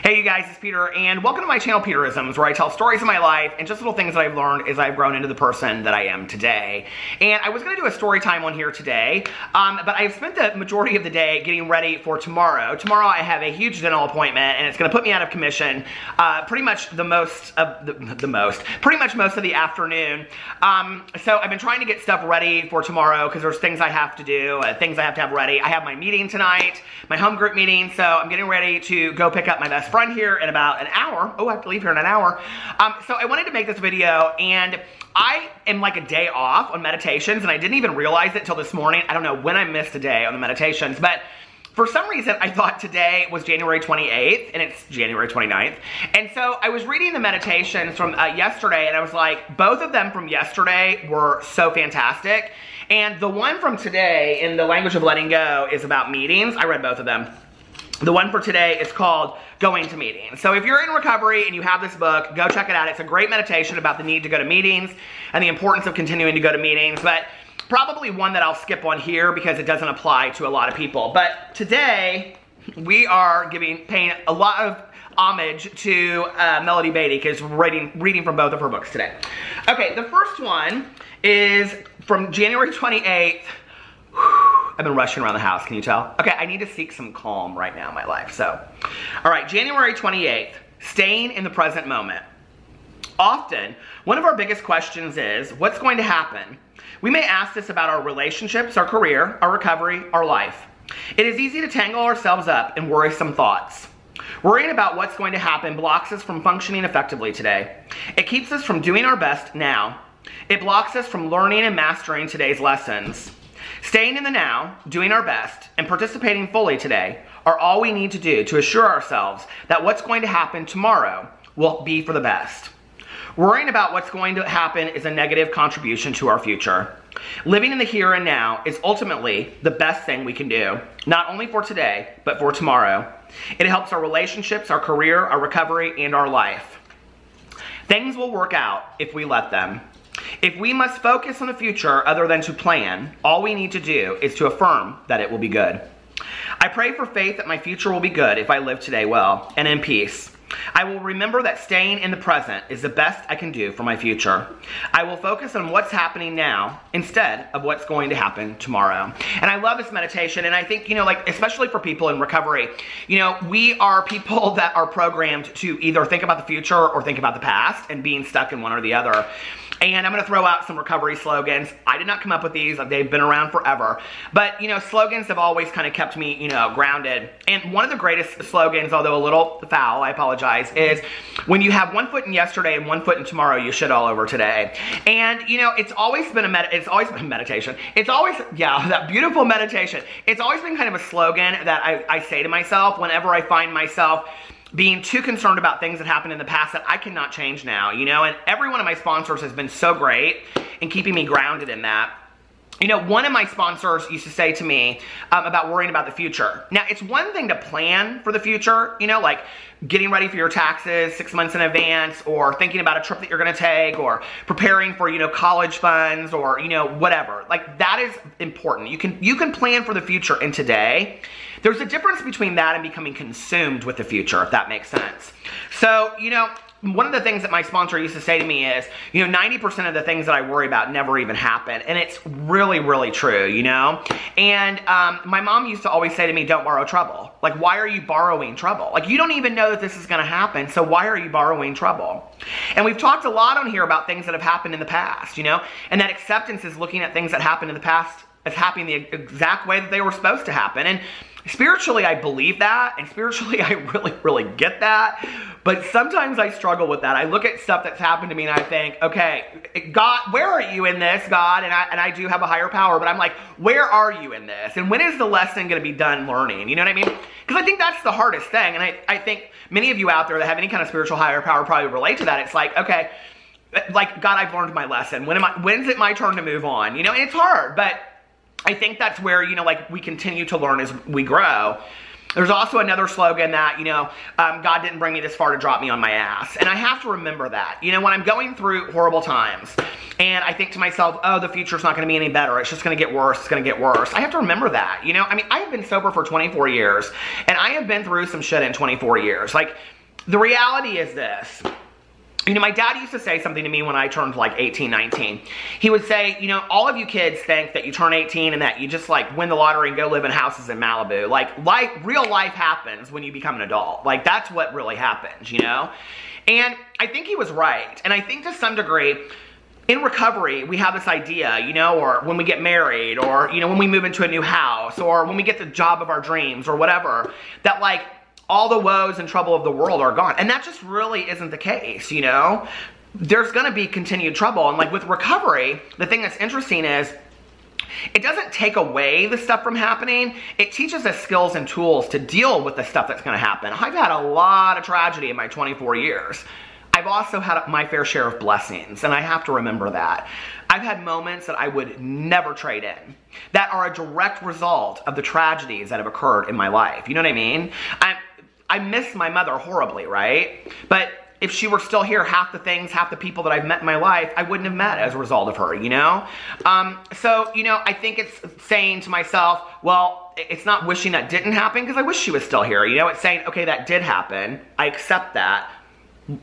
Hey you guys, it's Peter, and welcome to my channel, Peterisms, where I tell stories of my life and just little things that I've learned as I've grown into the person that I am today. And I was going to do a story time on here today, but I've spent the majority of the day getting ready for tomorrow. Tomorrow I have a huge dental appointment, and it's going to put me out of commission pretty much most of the afternoon. So I've been trying to get stuff ready for tomorrow because there's things I have to do, things I have to have ready. I have my meeting tonight, my home group meeting, so I'm getting ready to go pick up my best friend here in about an hour. Oh, I have to leave here in an hour. So I wanted to make this video, and I am like a day off on meditations, and I didn't even realize it till this morning. I don't know when I missed a day on the meditations, but for some reason, I thought today was January 28th, and it's January 29th. And so I was reading the meditations from yesterday, and I was like, both of them from yesterday were so fantastic. And the one from today, in the language of letting go, is about meetings. I read both of them. The one for today is called Going to Meetings. So if you're in recovery and you have this book, go check it out. It's a great meditation about the need to go to meetings and the importance of continuing to go to meetings, but probably one that I'll skip on here because it doesn't apply to a lot of people. But today, we are paying a lot of homage to Melody Beatty, because we're reading from both of her books today. Okay, the first one is from January 28th. I've been rushing around the house, can you tell? Okay, I need to seek some calm right now in my life, so. All right, January 28th, staying in the present moment. Often, one of our biggest questions is, what's going to happen? We may ask this about our relationships, our career, our recovery, our life. It is easy to tangle ourselves up in worrisome thoughts. Worrying about what's going to happen blocks us from functioning effectively today. It keeps us from doing our best now. It blocks us from learning and mastering today's lessons. Staying in the now, doing our best, and participating fully today are all we need to do to assure ourselves that what's going to happen tomorrow will be for the best. Worrying about what's going to happen is a negative contribution to our future. Living in the here and now is ultimately the best thing we can do, not only for today, but for tomorrow. It helps our relationships, our career, our recovery, and our life. Things will work out if we let them. If we must focus on the future other than to plan, all we need to do is to affirm that it will be good. I pray for faith that my future will be good if I live today well and in peace. I will remember that staying in the present is the best I can do for my future. I will focus on what's happening now instead of what's going to happen tomorrow. And I love this meditation, and I think, especially for people in recovery, we are people that are programmed to either think about the future or think about the past and being stuck in one or the other. And I'm going to throw out some recovery slogans. I did not come up with these. They've been around forever. But, slogans have always kind of kept me, grounded. And one of the greatest slogans, although a little foul, I apologize, is when you have one foot in yesterday and one foot in tomorrow, you shit all over today. And, it's always been meditation. It's always, that beautiful meditation. It's always been kind of a slogan that I say to myself whenever I find myself being too concerned about things that happened in the past that I cannot change now, and every one of my sponsors has been so great in keeping me grounded in that. One of my sponsors used to say to me about worrying about the future. Now, it's one thing to plan for the future, like getting ready for your taxes 6 months in advance, or thinking about a trip that you're going to take, or preparing for, college funds, or, whatever. Like, that is important. You can plan for the future in today. There's a difference between that and becoming consumed with the future, if that makes sense. So, one of the things that my sponsor used to say to me is, 90% of the things that I worry about never even happen. And it's really, really true, And my mom used to always say to me, don't borrow trouble. Like, why are you borrowing trouble? Like, you don't even know that this is going to happen, so why are you borrowing trouble? And we've talked a lot on here about things that have happened in the past, And that acceptance is looking at things that happened in the past as happening the exact way that they were supposed to happen. And spiritually, I believe that, and spiritually, I really, really get that, but sometimes I struggle with that. I look at stuff that's happened to me, and I think, okay, God, where are you in this, God? And I do have a higher power, but I'm like, where are you in this? And when is the lesson going to be done learning? You know what I mean? Because I think that's the hardest thing, and I think many of you out there that have any kind of spiritual higher power probably relate to that. It's like, okay, like, God, I've learned my lesson. When's it my turn to move on? And it's hard, but I think that's where, we continue to learn as we grow. There's also another slogan that, God didn't bring me this far to drop me on my ass. And I have to remember that. When I'm going through horrible times and I think to myself, oh, the future's not going to be any better. It's just going to get worse. It's going to get worse. I have to remember that. I have been sober for 24 years and I have been through some shit in 24 years. Like, the reality is this. You know, my dad used to say something to me when I turned like 18, 19. He would say, you know, all of you kids think that you turn 18 and that you just like win the lottery and go live in houses in Malibu. Like real life happens when you become an adult. Like that's what really happens, you know? And I think he was right. And I think to some degree, in recovery, we have this idea, you know, or when we get married, or, you know, when we move into a new house, or when we get the job of our dreams, or whatever, that like, all the woes and trouble of the world are gone. And that just really isn't the case, you know? There's gonna be continued trouble. And like with recovery, the thing that's interesting is, it doesn't take away the stuff from happening. It teaches us skills and tools to deal with the stuff that's gonna happen. I've had a lot of tragedy in my 24 years. I've also had my fair share of blessings, and I have to remember that. I've had moments that I would never trade in, that are a direct result of the tragedies that have occurred in my life. You know what I mean? I miss my mother horribly, right? But if she were still here, half the people that I've met in my life, I wouldn't have met as a result of her, you know? So, you know, I think it's saying to myself, well, it's not wishing that didn't happen, because I wish she was still here, you know? It's saying, okay, that did happen. I accept that.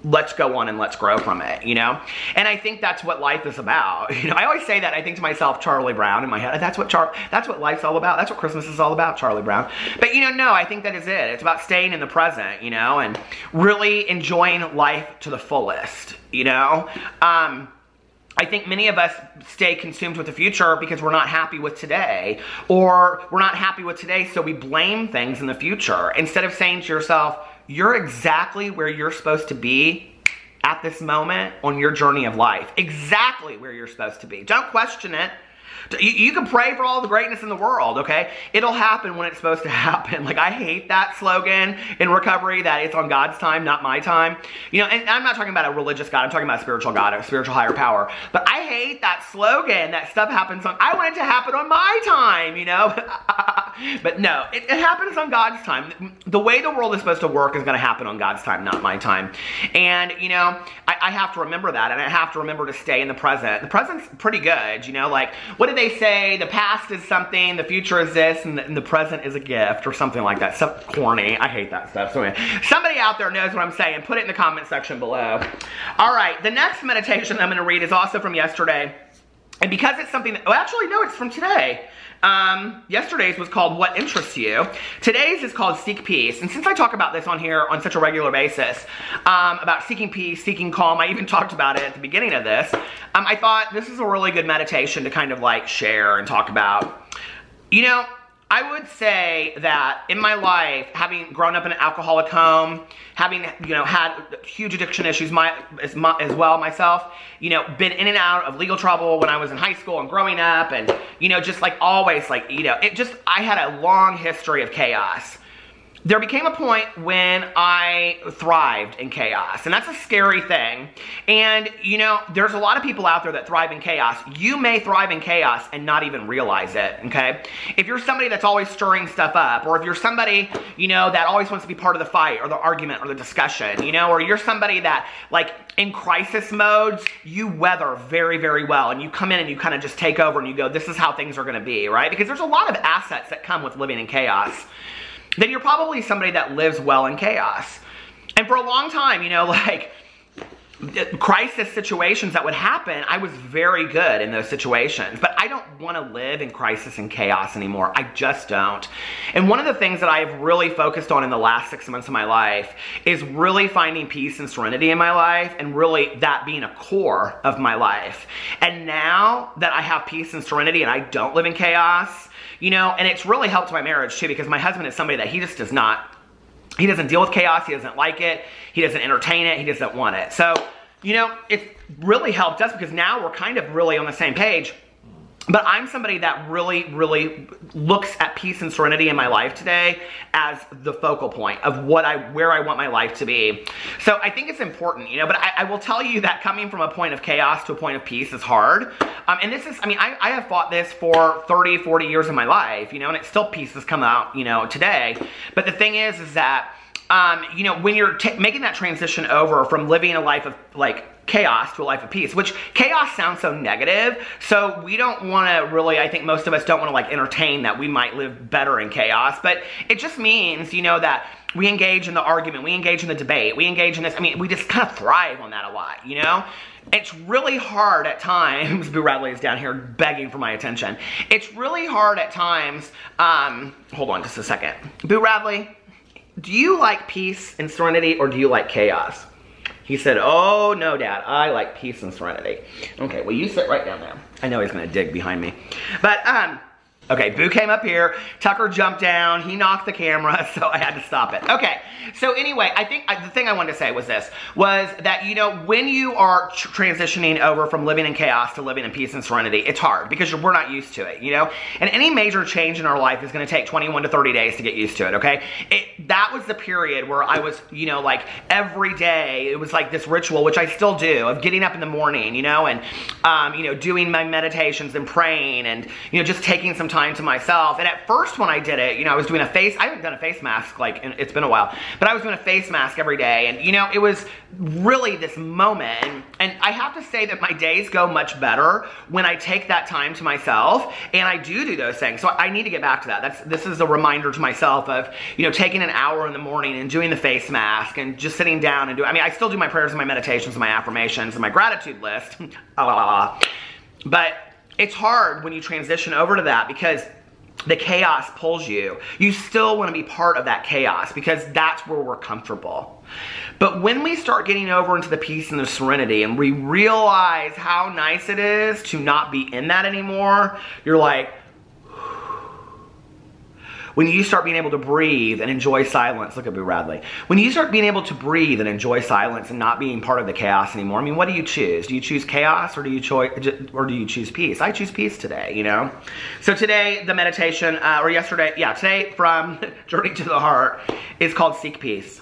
Let's go on and let's grow from it, you know? And I think that's what life is about. You know, I always say that. I think to myself, Charlie Brown in my head. That's what life's all about. That's what Christmas is all about, Charlie Brown. But you know, no, I think that is it. It's about staying in the present, you know, and really enjoying life to the fullest, you know? I think many of us stay consumed with the future because we're not happy with today, or we're not happy with today, so we blame things in the future instead of saying to yourself, you're exactly where you're supposed to be at this moment on your journey of life. Exactly where you're supposed to be. Don't question it. You can pray for all the greatness in the world, okay? It'll happen when it's supposed to happen. Like, I hate that slogan in recovery, that it's on God's time, not my time. You know, and I'm not talking about a religious God. I'm talking about a spiritual God, a spiritual higher power. But I hate that slogan, that stuff happens on, I want it to happen on my time, you know? But no, it happens on God's time. The way the world is supposed to work is going to happen on God's time, not my time. And, you know, I have to remember that, and I have to remember to stay in the present. The present's pretty good, you know, like, what do they say? The past is something, the future is this, and the present is a gift, or something like that. So corny. I hate that stuff. So anyway, somebody out there knows what I'm saying. Put it in the comment section below. All right, the next meditation I'm going to read is also from yesterday. And because it's something that, oh, actually, no, it's from today. Yesterday's was called What Interests You. Today's is called Seek Peace. And since I talk about this on here on such a regular basis, about seeking peace, seeking calm, I even talked about it at the beginning of this, I thought this is a really good meditation to kind of like share and talk about. You know, I would say that in my life, having grown up in an alcoholic home, having, you know, had huge addiction issues as well myself, you know, been in and out of legal trouble when I was in high school and growing up, and, you know, just like always, like, you know, I had a long history of chaos. There became a point when I thrived in chaos, and that's a scary thing. And, you know, there's a lot of people out there that thrive in chaos. You may thrive in chaos and not even realize it, okay? If you're somebody that's always stirring stuff up, or if you're somebody, you know, that always wants to be part of the fight or the argument or the discussion, you know, or you're somebody that, like, in crisis modes, you weather very, very well, and you come in and you kind of just take over and you go, this is how things are going to be, right? Because there's a lot of assets that come with living in chaos. Then you're probably somebody that lives well in chaos. And for a long time, you know, like, crisis situations that would happen, I was very good in those situations. But I don't want to live in crisis and chaos anymore. I just don't. And one of the things that I've really focused on in the last 6 months of my life is really finding peace and serenity in my life, and really that being a core of my life. And now that I have peace and serenity and I don't live in chaos, you know, and it's really helped my marriage too, because my husband is somebody that he just does not, he doesn't deal with chaos, he doesn't like it, he doesn't entertain it, he doesn't want it. So, you know, it's really helped us because now we're kind of really on the same page. But I'm somebody that really, really looks at peace and serenity in my life today as the focal point of where I want my life to be. So I think it's important, you know, but I will tell you that coming from a point of chaos to a point of peace is hard. And this is, I mean, I have fought this for 30, 40 years of my life, you know, and it's still peace has come out, you know, today. But the thing is that, you know, when you're making that transition over from living a life of, like, chaos to a life of peace, which chaos sounds so negative, so we don't want to really, I think most of us don't want to, like, entertain that we might live better in chaos, but it just means, you know, that We engage in the argument, we engage in the debate, we engage in this. I mean, we just kind of thrive on that a lot, you know? It's really hard at times, Boo Radley is down here begging for my attention. It's really hard at times, hold on just a second. Boo Radley, do you like peace and serenity or do you like chaos? He said, oh no, Dad, I like peace and serenity. Okay, well you sit right down there. I know he's gonna dig behind me. But, okay, Boo came up here, Tucker jumped down, he knocked the camera, so I had to stop it. Okay, so anyway, I think the thing I wanted to say was this, was that, you know, when you are transitioning over from living in chaos to living in peace and serenity, it's hard because we're not used to it, you know? And any major change in our life is gonna take 21 to 30 days to get used to it, okay? That was the period where I was, you know, like every day, it was like this ritual, which I still do, of getting up in the morning, you know, and, you know, doing my meditations and praying and, you know, just taking some time to myself. And at first when I did it, you know, I was doing I haven't done a face mask, like, it's been a while, but I was doing a face mask every day. And, you know, it was really this moment. And I have to say that my days go much better when I take that time to myself and I do those things. So I need to get back to that. This is a reminder to myself of, you know, taking an hour in the morning and doing the face mask and just sitting down and I mean, I still do my prayers and my meditations and my affirmations and my gratitude list. But it's hard when you transition over to that because the chaos pulls you. You still want to be part of that chaos because that's where we're comfortable. But when we start getting over into the peace and the serenity and we realize how nice it is to not be in that anymore, you're like, when you start being able to breathe and enjoy silence, look at Boo Radley. When you start being able to breathe and enjoy silence and not being part of the chaos anymore, I mean, what do you choose? Do you choose chaos or do you choose peace? I choose peace today, you know? So today, the meditation, or yesterday, yeah, today from Journey to the Heart is called Seek Peace.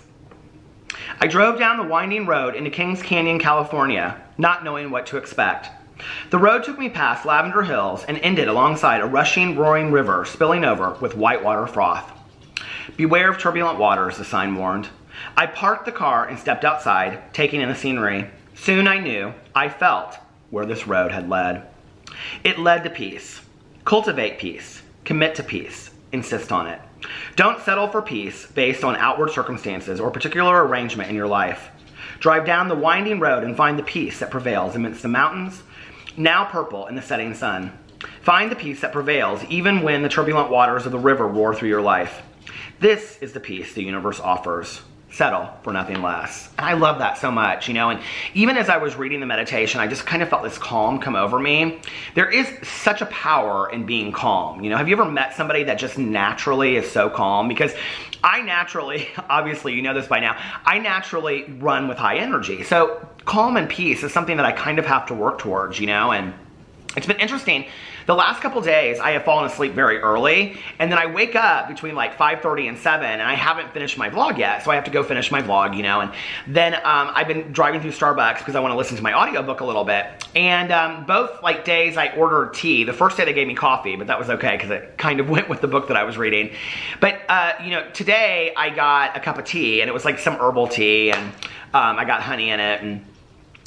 I drove down the winding road into Kings Canyon, California, not knowing what to expect. The road took me past Lavender Hills and ended alongside a rushing, roaring river spilling over with whitewater froth. Beware of turbulent waters, the sign warned. I parked the car and stepped outside, taking in the scenery. Soon I felt where this road had led. It led to peace. Cultivate peace. Commit to peace. Insist on it. Don't settle for peace based on outward circumstances or particular arrangement in your life. Drive down the winding road and find the peace that prevails amidst the mountains, now purple in the setting sun. Find the peace that prevails even when the turbulent waters of the river roar through your life. This is the peace the universe offers. Settle for nothing less. And I love that so much, you know, and even as I was reading the meditation, I just kind of felt this calm come over me. There is such a power in being calm. You know, have you ever met somebody that just naturally is so calm? Because I naturally, obviously you know this by now, I naturally run with high energy. So calm and peace is something that I kind of have to work towards, you know, and it's been interesting. The last couple days, I have fallen asleep very early, and then I wake up between like 5:30 and 7, and I haven't finished my vlog yet, so I have to go finish my vlog, you know, and then I've been driving through Starbucks because I want to listen to my audiobook a little bit, and both like days I ordered tea. The first day they gave me coffee, but that was okay because it kind of went with the book that I was reading. But, you know, today I got a cup of tea, and it was like some herbal tea, and I got honey in it, and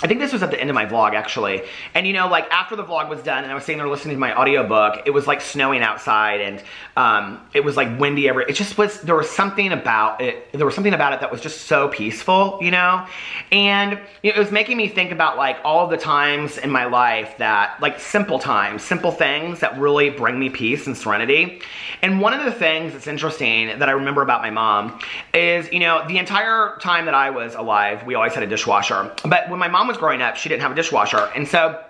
I think this was at the end of my vlog, actually. And, you know, like, after the vlog was done and I was sitting there listening to my audiobook, it was, like, snowing outside and it was, like, windy everywhere. It just was, there was something about it that was just so peaceful, you know? And you know, it was making me think about, like, all of the times in my life that, like, simple times, simple things that really bring me peace and serenity. And one of the things that's interesting that I remember about my mom is, you know, the entire time that I was alive, we always had a dishwasher. But when my mom was growing up, she didn't have a dishwasher. And so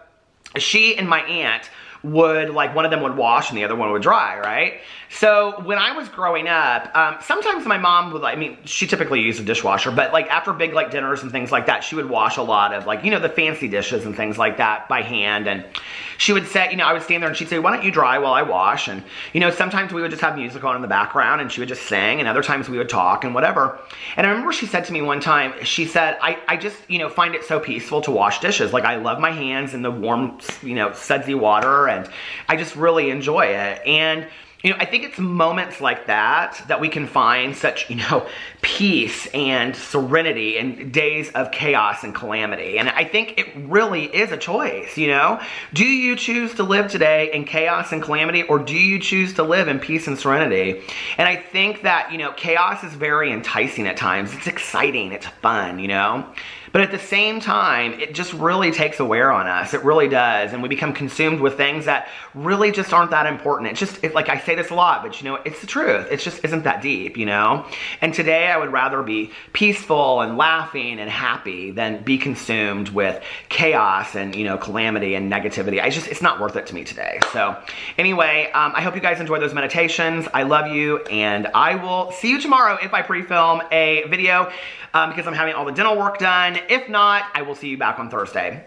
she and my aunt would, like, one of them would wash and the other one would dry, right? So when I was growing up, sometimes my mom would, like, I mean, she typically used a dishwasher, but like after big like dinners and things like that, she would wash a lot of, like, you know, the fancy dishes and things like that by hand. And she would say, you know, I would stand there and she'd say, why don't you dry while I wash? And, you know, sometimes we would just have music on in the background and she would just sing, and other times we would talk and whatever. And I remember she said to me one time, she said, I just, you know, find it so peaceful to wash dishes. Like, I love my hands in the warm, you know, sudsy water, and I just really enjoy it. And You know, I think it's moments like that that we can find such, peace and serenity in days of chaos and calamity. And I think it really is a choice, Do you choose to live today in chaos and calamity, or do you choose to live in peace and serenity? And I think that, chaos is very enticing at times. It's exciting, it's fun, But at the same time, it just really takes a wear on us. It really does. And we become consumed with things that really just aren't that important. It's like I say this a lot, but it's the truth. It just isn't that deep, And today I would rather be peaceful and laughing and happy than be consumed with chaos and, calamity and negativity. It's not worth it to me today. So anyway, I hope you guys enjoy those meditations. I love you, and I will see you tomorrow if I pre-film a video because I'm having all the dental work done. If not, I will see you back on Thursday.